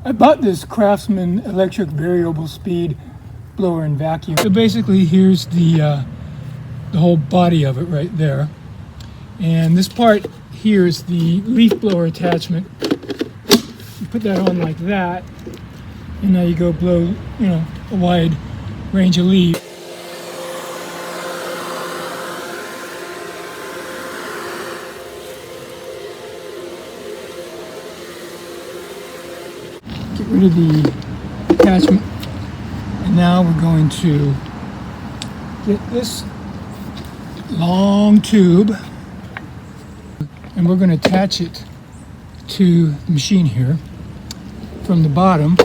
I bought this Craftsman electric variable speed blower and vacuum. So basically here's the whole body of it right there. And this part here is the leaf blower attachment. You put that on like that, and now you go blow, a wide range of leaves. Get rid of the attachment, and now we're going to get this long tube, and we're going to attach it to the machine here from the bottom.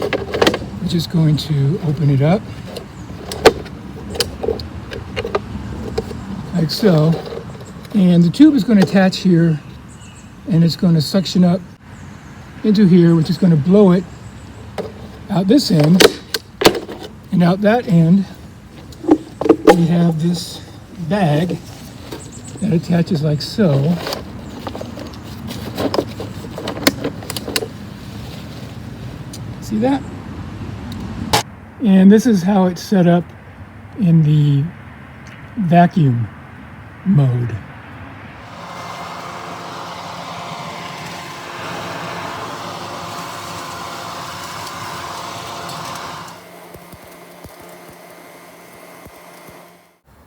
We're just going to open it up like so, and the tube is going to attach here, and it's going to suction up into here, which is going to blow it out this end, and out that end we have this bag that attaches like so. See that? And this is how it's set up in the vacuum mode.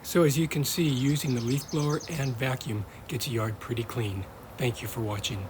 So as you can see, using the leaf blower and vacuum gets a yard pretty clean. Thank you for watching.